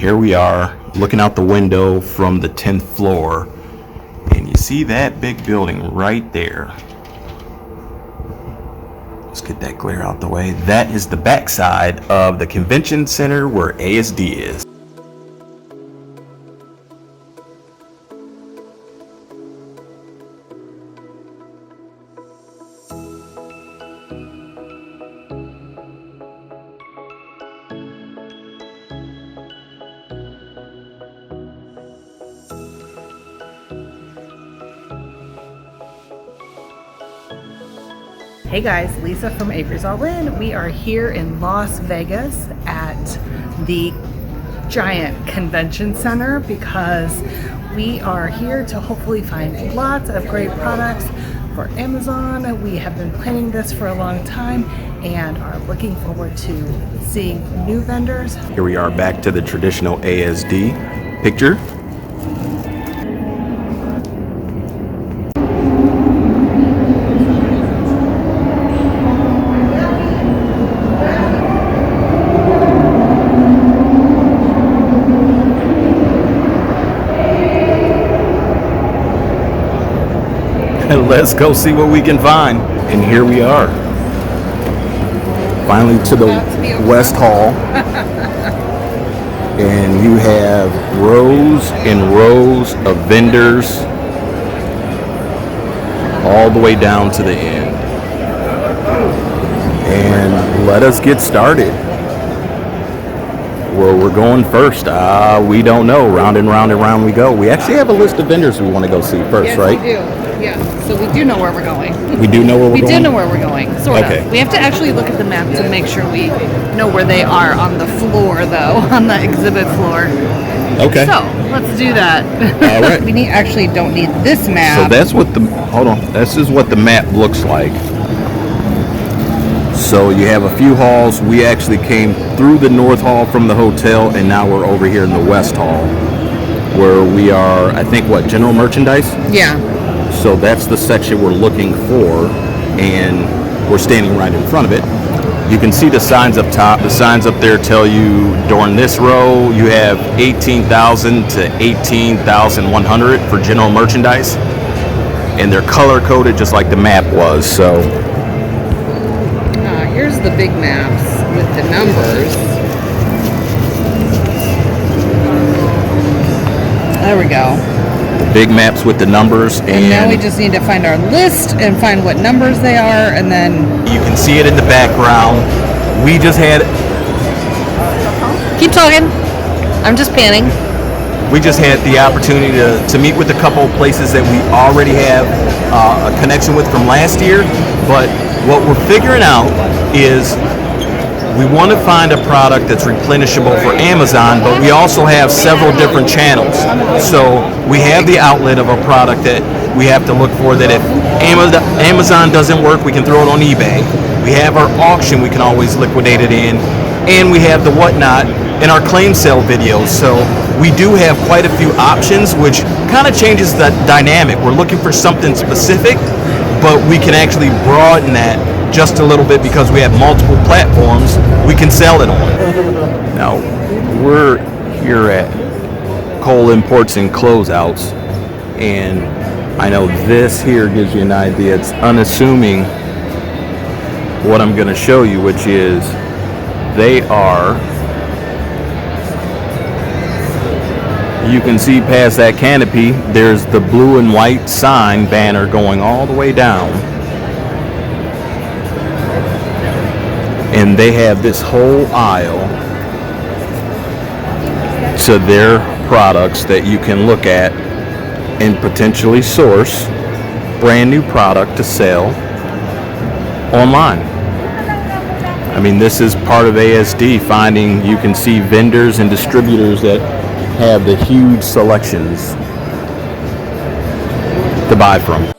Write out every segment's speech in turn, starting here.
Here we are looking out the window from the 10th floor, and you see that big building right there. Let's get that glare out the way. That is the backside of the convention center where ASD is. Hey guys, Lisa from Avery's All In. We are here in Las Vegas at the giant convention center because we are here to hopefully find lots of great products for Amazon. We have been planning this for a long time and are looking forward to seeing new vendors. Here we are back to the traditional ASD picture. Let's go see what we can find. And here we are. Finally to the West Hall. And you have rows and rows of vendors all the way down to the end. And let us get started. Where we're going first, we don't know. Round and round and round we go. We actually have a list of vendors we want to go see first, yes, right? We do. Yeah, so we do know where we're going. We do know where we're going? We do know where we're going, sort Okay. of. We have to actually look at the map to make sure we know where they are on the floor, though, on the exhibit floor. Okay. So, let's do that. All right. We actually don't need this map. So that's what this is what the map looks like. So you have a few halls. We actually came through the North Hall from the hotel, and now we're over here in the West Hall, where we are, I think, general merchandise? Yeah. So that's the section we're looking for, and we're standing right in front of it. You can see the signs up top. The signs up there tell you during this row you have 18,000 to 18,100 for general merchandise, and they're color coded just like the map was. So here's the big maps with the numbers. There we go. Big maps with the numbers, and now we just need to find our list and find what numbers they are, and then you can see it in the background. We just had keep talking. I'm just panning. We just had the opportunity to meet with a couple of places that we already have a connection with from last year, but what we're figuring out is we want to find a product that's replenishable for Amazon, but we also have several different channels. So we have the outlet of a product that we have to look for, that if Amazon doesn't work, we can throw it on eBay. We have our auction we can always liquidate it in, and we have the whatnot in our claim sale videos. So we do have quite a few options, which kind of changes the dynamic. We're looking for something specific, but we can actually broaden that just a little bit because we have multiple platforms we can sell it on. Now, we're here at Cole Imports and Closeouts, and I know this here gives you an idea. It's unassuming what I'm going to show you, which is they are, you can see past that canopy, there's the blue and white sign banner going all the way down. And they have this whole aisle to their products that you can look at and potentially source brand new product to sell online. I mean, this is part of ASD, finding, you can see vendors and distributors that have the huge selections to buy from.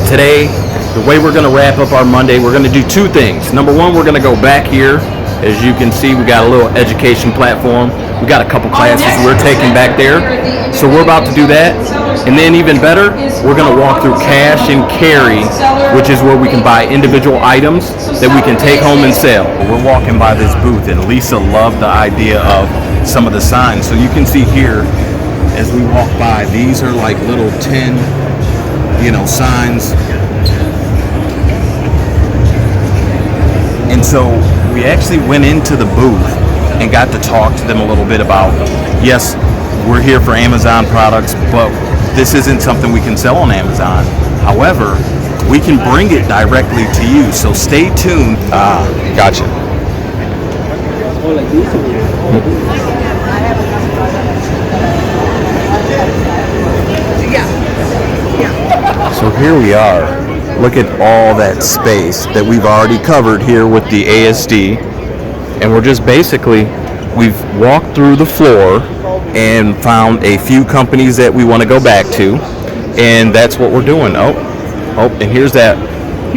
today, the way we're going to wrap up our Monday, we're going to do two things. Number one, we're going to go back here. As you can see, we got a little education platform. We got a couple classes we're taking back there. So we're about to do that. And then even better, we're going to walk through cash and carry, which is where we can buy individual items that we can take home and sell. We're walking by this booth, and Lisa loved the idea of some of the signs. So you can see here, as we walk by, these are like little tin, signs. And so we actually went into the booth and got to talk to them a little bit about, yes, we're here for Amazon products, but this isn't something we can sell on Amazon. However, we can bring it directly to you. So stay tuned. Gotcha. So here we are. Look at all that space that we've already covered here with the ASD. And we're just we've walked through the floor and found a few companies that we want to go back to. And that's what we're doing. Oh, and here's that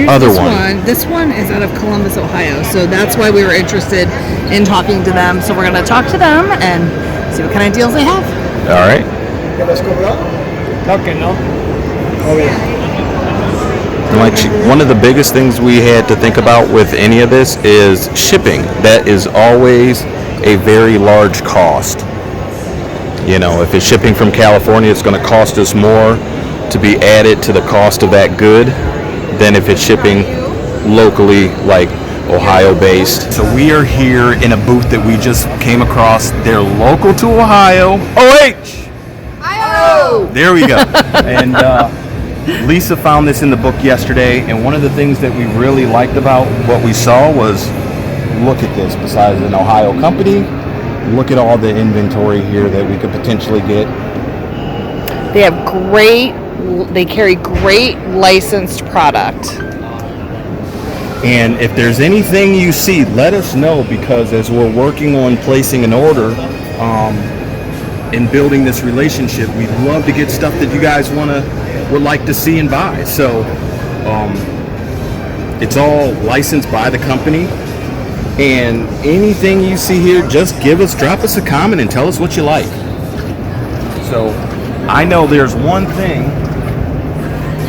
other one. This one is out of Columbus, Ohio. So that's why we were interested in talking to them. So we're going to talk to them and see what kind of deals they have. All right. Okay, no. Oh, yeah. Like, one of the biggest things we had to think about with any of this is shipping. That is always a very large cost. If it's shipping from California, it's going to cost us more to be added to the cost of that good than if it's shipping locally, like Ohio based. So we are here in a booth that we just came across. They're local to Ohio. Ohio! There we go. And Lisa found this in the book yesterday, and one of the things that we really liked about what we saw was, look at this. Besides an Ohio company, look at all the inventory here that we could potentially get. They carry great licensed product. And if there's anything you see, let us know, because as we're working on placing an order and building this relationship, we'd love to get stuff that you guys would like to see and buy. So it's all licensed by the company. And anything you see here, just drop us a comment and tell us what you like. So I know there's one thing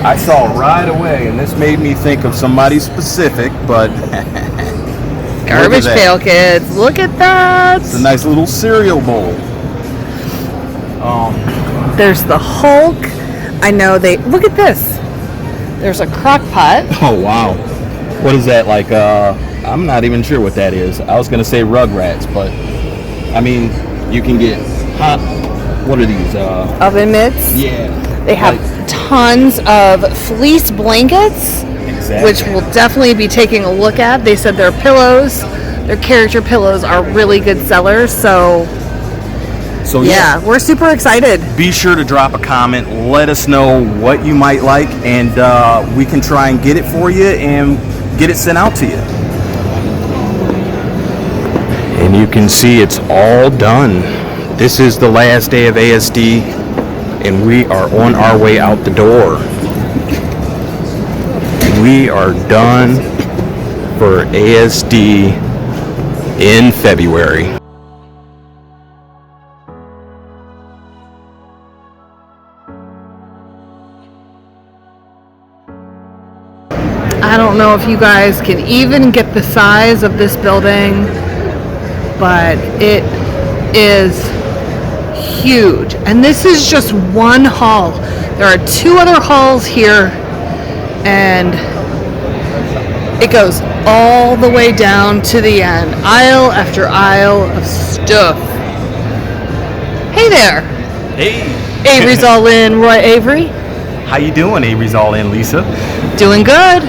I saw right away, and this made me think of somebody specific, but Garbage Pail Kids, look at that. It's a nice little cereal bowl. There's the Hulk. I know look at this. There's a crock pot. Oh, wow. What is that, like, I'm not even sure what that is. I was going to say Rugrats, but, I mean, you can get what are these? Oven mitts. Yeah. They have tons of fleece blankets, exactly, which we'll definitely be taking a look at. They said their character pillows are really good sellers, so yeah, we're super excited. Be sure to drop a comment. Let us know what you might like, and we can try and get it for you and get it sent out to you. And you can see it's all done. This is the last day of ASD, and we are on our way out the door. We are done for ASD in February. I don't know if you guys can even get the size of this building, but it is huge. And this is just one hall. There are two other halls here, and it goes all the way down to the end, aisle after aisle of stuff. Hey there. Hey. Avery's All In, Roy Avery. How you doing, Avery's All In, Lisa? Doing good.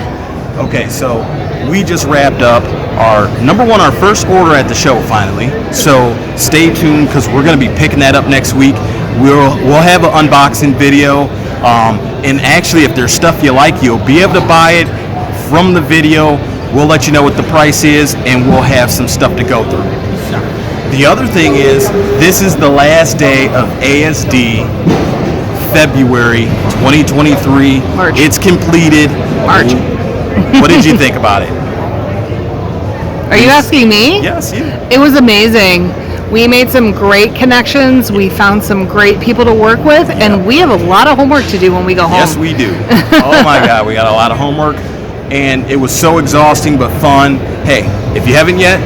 Okay, so we just wrapped up our first order at the show finally. So stay tuned, because we're going to be picking that up next week. We'll have an unboxing video, and actually, if there's stuff you like, you'll be able to buy it from the video. We'll let you know what the price is, and we'll have some stuff to go through. The other thing is, this is the last day of ASD February 2023. March. It's completed. March. What did you think about it? Are you asking me? Yes, you. It was amazing. We made some great connections. We found some great people to work with, and we have a lot of homework to do when we go home. Yes, we do. Oh my God, we got a lot of homework, and it was so exhausting but fun. Hey, if you haven't yet,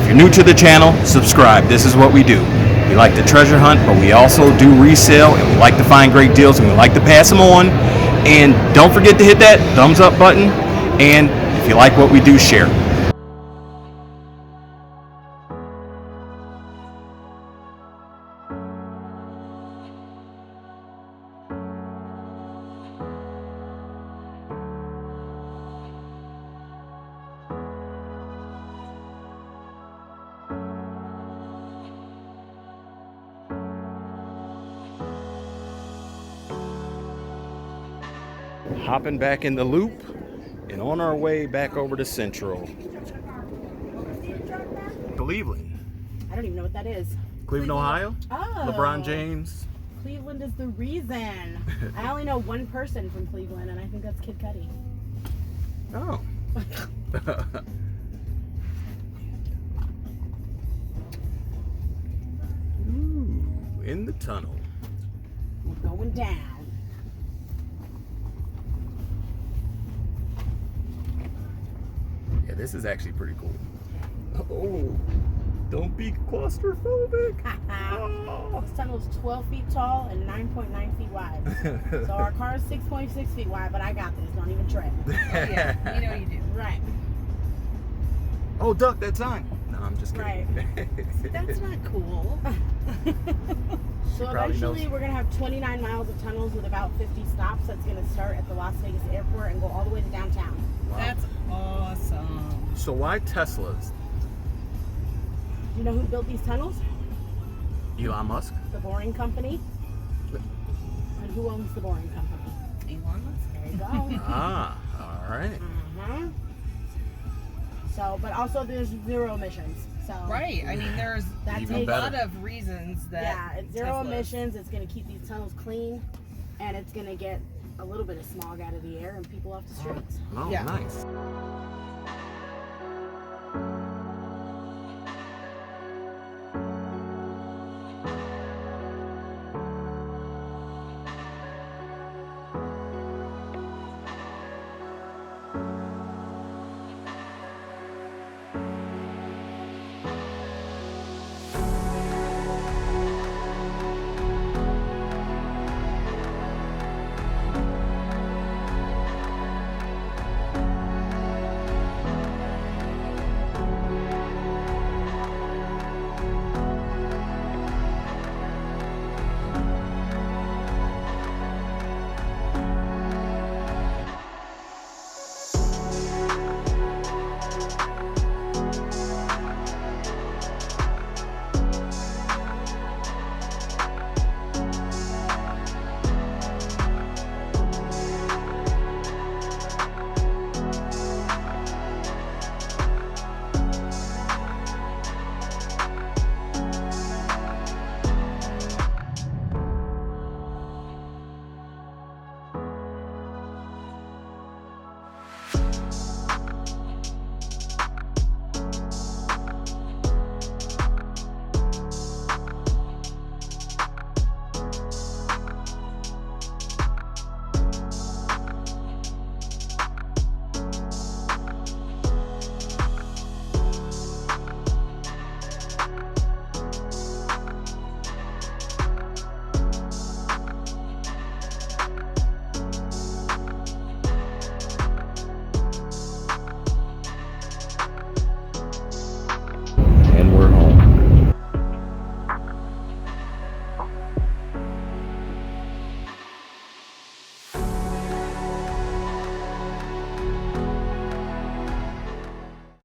if you're new to the channel, subscribe. This is what we do. We like to treasure hunt, but we also do resale, and we like to find great deals, and we like to pass them on. And don't forget to hit that thumbs up button, and if you like what we do, share. Hopping back in the loop and on our way back over to Central. Cleveland. I don't even know what that is. Cleveland, Ohio? Oh. LeBron James. Cleveland is the reason. I only know one person from Cleveland, and I think that's Kid Cudi. Oh. Ooh, in the tunnel. We're going down. Yeah, this is actually pretty cool. Oh, don't be claustrophobic. Oh. This tunnel is 12 feet tall and 9.9 feet wide. So our car is 6.6 feet wide, but I got this. Don't even trip. Yeah, you know you do. Right. Oh, duck that sign. No, I'm just kidding. Right. That's not cool. So probably eventually knows. we're going to have 29 miles of tunnels with about 50 stops. That's going to start at the Las Vegas airport and go all the way to downtown. Wow. That's awesome. So why Teslas? You know who built these tunnels? Elon Musk? The Boring Company. And who owns the Boring Company? Elon Musk. There you go. Ah, all right. Uh-huh. So, but also there's zero emissions. So Right. I mean, there's that Even a takes, better. lot of reasons that. yeah, it's zero Teslas- emissions. It's going to keep these tunnels clean, and it's going to get a little bit of smog out of the air and people off the streets. Oh, Yeah. nice.